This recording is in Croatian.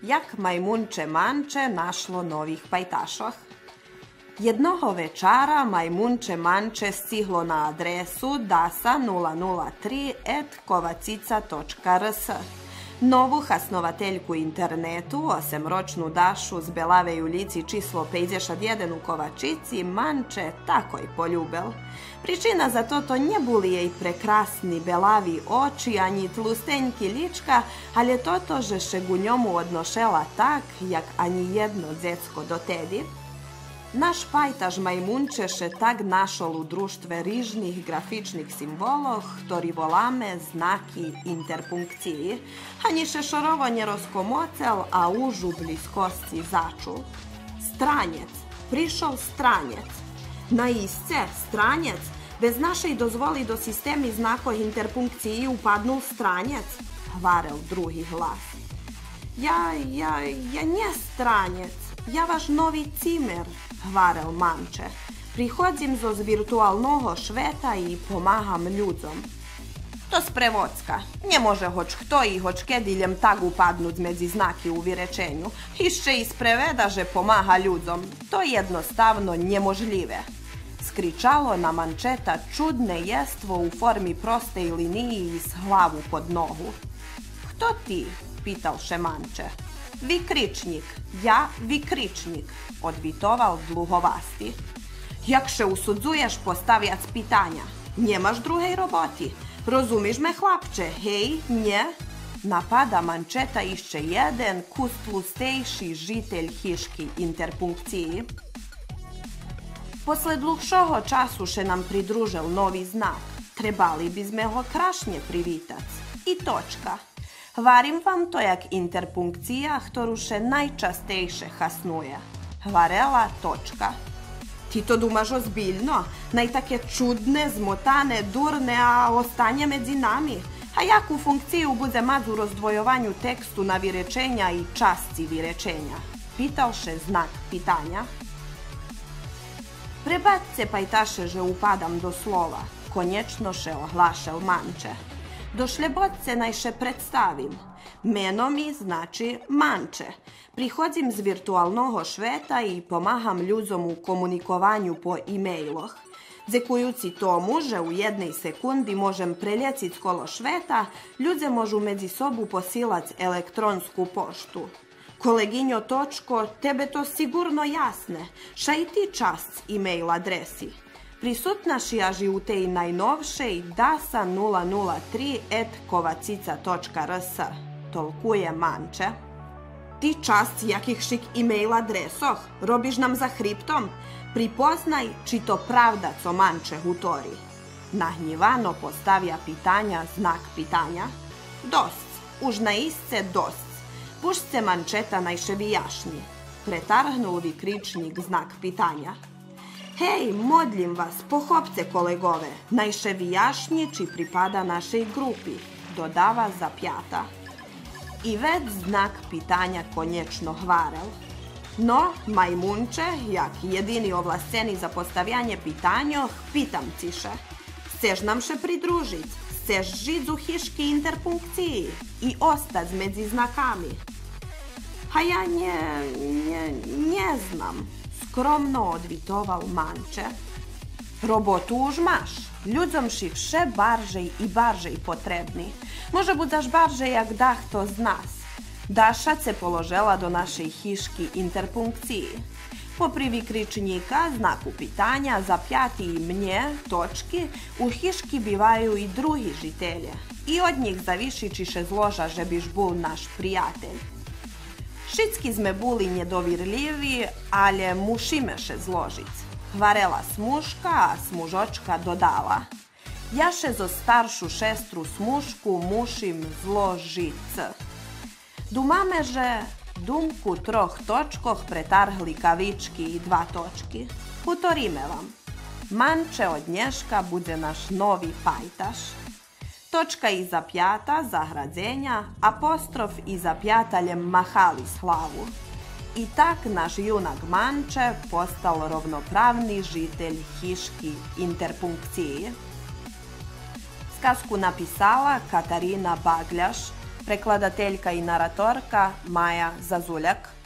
Jak majmunče Manče našlo novih pajtašoh. Jednoho večara majmunče Manče stihlo na adresu dasa003@kovacica.rs. Novu hasnovateljku internetu, 8-ročnu Dašu z belave ulici číslo 51 u Kovačici, Manče takoj poljubel. Pričina za toto nie boli jej prekrasni belavi oči ani tlustenjki lička, ale toto, že še gu njomu odnošela tak, jak ani jedno dzecko dotedi. Naš pajtaž majmunče še tak našol u društve rižnih grafičnih simboloh, ktorý voláme znaki interpunkciji, ani še šorovo nje rozkomocel, a už u bliskosti začul. Stranjec, prišol stranjec. Na isce, stranjec, bez našej dozvoli do sistemi znakov interpunkciji upadnul stranjec, hvarel drugi glas. Ja nje stranjec, ja vaš novi cimer, hvarel Manče. Prihodzim z virtualnoho šveta i pomaham ľudzom. To sprevocka. Nie može hoć kto i hoć kediljem tak upadnut medzi znaki u virečenju. Išće ispreveda, že pomaha ľudzom. To jednostavno njemožljive. Skričalo na Mančeta čudne jestvo u formi proste liniji iz hlavu pod nohu. Kto ti? Pitalše Manče. Vikričnik, ja vikričnik, odvitoval dluhovasti. Jak še usudzuješ postaviac pitanja? Njemaš druhej roboti? Rozumiš me, hlapče, hej, nje? Napada Mančeta išće jeden kustlustejši žitelj hiški interpunkciji. Posle dluhšoho času še nam pridružel novi znak. Trebali bizme ho krašnje privitac. I točka. Hvarim vam to jak interpunkcija, ktorú še najčastejše hasnuje. Hvarela točka. Ti to dumaš ozbiljno? Najtake čudne, zmotane, durne, a ostanje medzi nami? A jaku funkciju bude mać u rozdvojovanju tekstu na virečenja i časci virečenja? Pitalše znak pitanja. Prebacce pajtaše, že upadam do slova. Konječno še ohlašel Manče. Došle bodce najše predstavim. Meno mi znači Manče. Prihodzim z virtualnoho šveta i pomaham ľudzom u komunikovanju po e-mailoh. Zekujuci tomu, že u jednej sekundi možem preljecit kolo šveta, ľudze možu medzi sobu posilac elektronsku poštu. Koleginjo Točko, tebe to sigurno jasne. Ša i ti čast e-mail adresi. Prisutnaš jaži u tej najnovšej dasa003@kovacica.rs. Tolkuje Manče. Ti čast jakih šik e-mail adresoh? Robiš nam za hriptom? Pripoznaj, či to pravda, co Manče hutori. Nahnjivano postavja pitanja znak pitanja. Dost, už na isce dost. Pušce Mančeta najše vijašnji. Pretarhnul vikričnik znak pitanja. Hej, modlim vas, pohopce kolegove, najše vijašnji, či pripada našej grupi, dodava zapjata. I već znak pitanja konječno hvarel. No, majmunče, jak jedini ovlasceni za postavljanje pitanjoh, pitam ciše. Chceš nam še pridružit? Chceš žit u hiški interpunkciji i ostać medzi znakami? A ja nje znam, skromno odvitoval Manče. Robotu už maš, ľudzom ši vše baržej i baržej potrebni. Može budaš baržej jak dahto z nas. Daša se položela do našej hiški interpunkciji. Popri vikričnika, znaku pitanja, zapjati i mnje, točki, u hiški bivaju i drugi žitelje. I od njih zavišičiše zloža, že biš bul naš prijatelj. Šitski zme buli njedovirljivi, ale mušimeše zložic. Hvarela smuška, a smužočka dodala. Jaše zo staršu šestru smušku mušim zložic. Dumame, že dumku troh točkoh pretarhli kavički i 2 točki. Hutorime vam. Manče od nješka bude naš novi pajtaš. Točka iza pjata, zahradzenja, apostrof iza pjataljem mahali slavu. I tak naš junak Manče postal rovnopravni žitelj hiški interpunkciji. Skazku napisala Katarina Bagljaš, Prekladateljka i naratorka Maja Zazuljak.